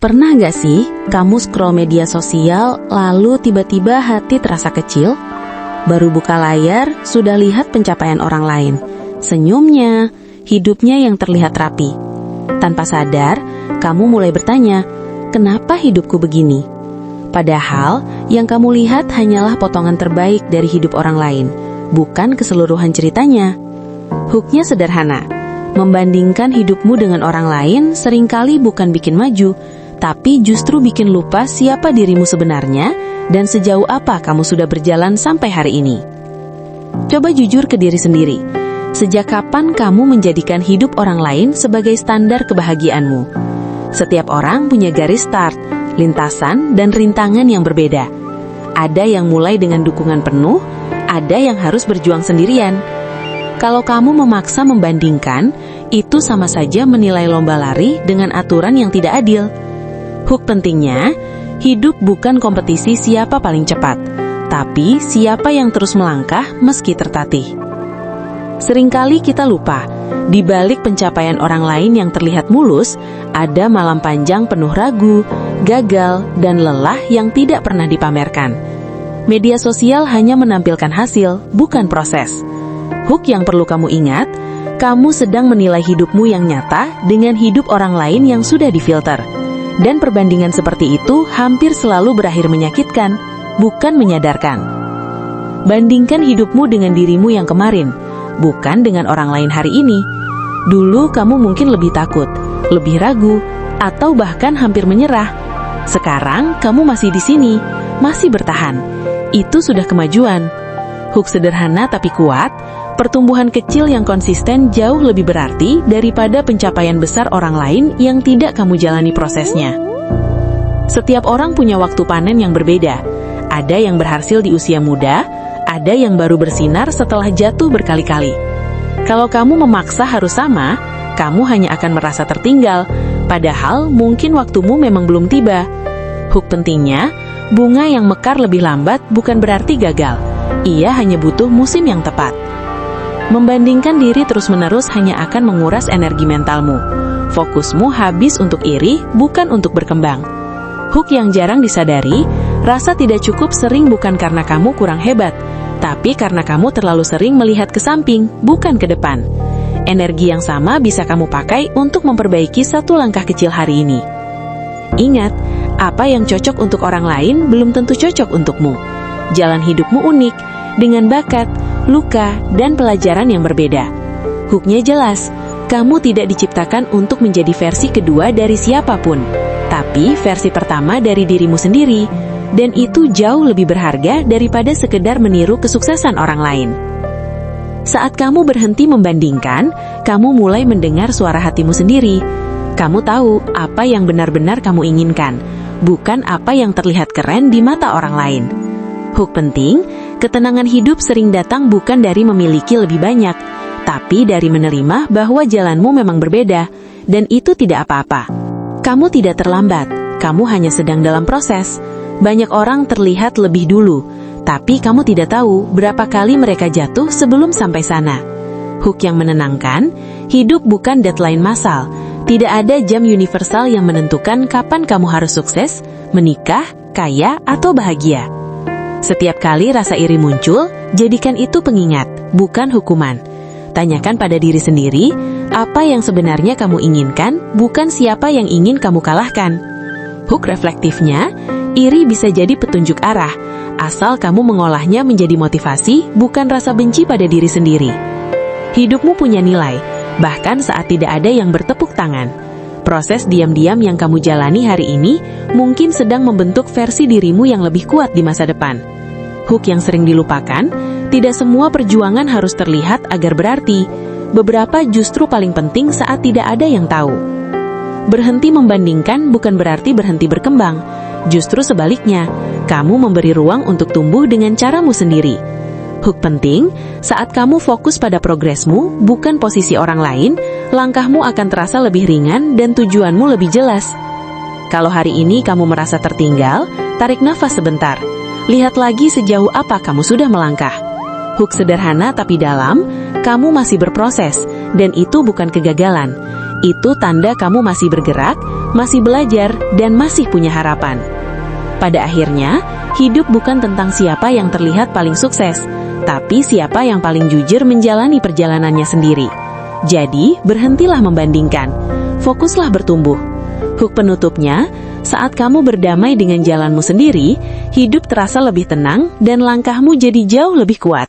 Pernah gak sih kamu scroll media sosial lalu tiba-tiba hati terasa kecil? Baru buka layar, sudah lihat pencapaian orang lain, senyumnya, hidupnya yang terlihat rapi. Tanpa sadar, kamu mulai bertanya, kenapa hidupku begini? Padahal, yang kamu lihat hanyalah potongan terbaik dari hidup orang lain, bukan keseluruhan ceritanya. Hooknya sederhana, membandingkan hidupmu dengan orang lain seringkali bukan bikin maju, tapi justru bikin lupa siapa dirimu sebenarnya dan sejauh apa kamu sudah berjalan sampai hari ini. Coba jujur ke diri sendiri. Sejak kapan kamu menjadikan hidup orang lain sebagai standar kebahagiaanmu? Setiap orang punya garis start, lintasan, dan rintangan yang berbeda. Ada yang mulai dengan dukungan penuh, ada yang harus berjuang sendirian. Kalau kamu memaksa membandingkan, itu sama saja menilai lomba lari dengan aturan yang tidak adil. Hook pentingnya, hidup bukan kompetisi siapa paling cepat, tapi siapa yang terus melangkah meski tertatih. Seringkali kita lupa, di balik pencapaian orang lain yang terlihat mulus, ada malam panjang penuh ragu, gagal, dan lelah yang tidak pernah dipamerkan. Media sosial hanya menampilkan hasil, bukan proses. Hook yang perlu kamu ingat, kamu sedang menilai hidupmu yang nyata dengan hidup orang lain yang sudah difilter. Dan perbandingan seperti itu hampir selalu berakhir menyakitkan, bukan menyadarkan. Bandingkan hidupmu dengan dirimu yang kemarin, bukan dengan orang lain hari ini. Dulu kamu mungkin lebih takut, lebih ragu, atau bahkan hampir menyerah. Sekarang kamu masih di sini, masih bertahan. Itu sudah kemajuan. Hook sederhana tapi kuat, pertumbuhan kecil yang konsisten jauh lebih berarti daripada pencapaian besar orang lain yang tidak kamu jalani prosesnya. Setiap orang punya waktu panen yang berbeda. Ada yang berhasil di usia muda, ada yang baru bersinar setelah jatuh berkali-kali. Kalau kamu memaksa harus sama, kamu hanya akan merasa tertinggal, padahal mungkin waktumu memang belum tiba. Hook pentingnya, bunga yang mekar lebih lambat bukan berarti gagal. Ia hanya butuh musim yang tepat. Membandingkan diri terus-menerus hanya akan menguras energi mentalmu. Fokusmu habis untuk iri, bukan untuk berkembang. Hook yang jarang disadari, rasa tidak cukup sering bukan karena kamu kurang hebat, tapi karena kamu terlalu sering melihat ke samping, bukan ke depan. Energi yang sama bisa kamu pakai untuk memperbaiki satu langkah kecil hari ini. Ingat, apa yang cocok untuk orang lain belum tentu cocok untukmu. Jalan hidupmu unik, dengan bakat, luka, dan pelajaran yang berbeda. Hooknya jelas, kamu tidak diciptakan untuk menjadi versi kedua dari siapapun, tapi versi pertama dari dirimu sendiri, dan itu jauh lebih berharga daripada sekedar meniru kesuksesan orang lain. Saat kamu berhenti membandingkan, kamu mulai mendengar suara hatimu sendiri. Kamu tahu apa yang benar-benar kamu inginkan, bukan apa yang terlihat keren di mata orang lain. Hook penting, ketenangan hidup sering datang bukan dari memiliki lebih banyak, tapi dari menerima bahwa jalanmu memang berbeda, dan itu tidak apa-apa. Kamu tidak terlambat, kamu hanya sedang dalam proses. Banyak orang terlihat lebih dulu, tapi kamu tidak tahu berapa kali mereka jatuh sebelum sampai sana. Hook yang menenangkan, hidup bukan deadline massal. Tidak ada jam universal yang menentukan kapan kamu harus sukses, menikah, kaya, atau bahagia. Setiap kali rasa iri muncul, jadikan itu pengingat, bukan hukuman. Tanyakan pada diri sendiri, apa yang sebenarnya kamu inginkan, bukan siapa yang ingin kamu kalahkan. Hook reflektifnya, iri bisa jadi petunjuk arah, asal kamu mengolahnya menjadi motivasi, bukan rasa benci pada diri sendiri. Hidupmu punya nilai, bahkan saat tidak ada yang bertepuk tangan. Proses diam-diam yang kamu jalani hari ini mungkin sedang membentuk versi dirimu yang lebih kuat di masa depan. Hook yang sering dilupakan, tidak semua perjuangan harus terlihat agar berarti. Beberapa justru paling penting saat tidak ada yang tahu. Berhenti membandingkan bukan berarti berhenti berkembang. Justru sebaliknya, kamu memberi ruang untuk tumbuh dengan caramu sendiri. Hook penting, saat kamu fokus pada progresmu, bukan posisi orang lain, langkahmu akan terasa lebih ringan dan tujuanmu lebih jelas. Kalau hari ini kamu merasa tertinggal, tarik nafas sebentar. Lihat lagi sejauh apa kamu sudah melangkah. Hook sederhana tapi dalam, kamu masih berproses, dan itu bukan kegagalan. Itu tanda kamu masih bergerak, masih belajar, dan masih punya harapan. Pada akhirnya, hidup bukan tentang siapa yang terlihat paling sukses, tapi siapa yang paling jujur menjalani perjalanannya sendiri. Jadi, berhentilah membandingkan. Fokuslah bertumbuh. Hook penutupnya, saat kamu berdamai dengan jalanmu sendiri, hidup terasa lebih tenang dan langkahmu jadi jauh lebih kuat.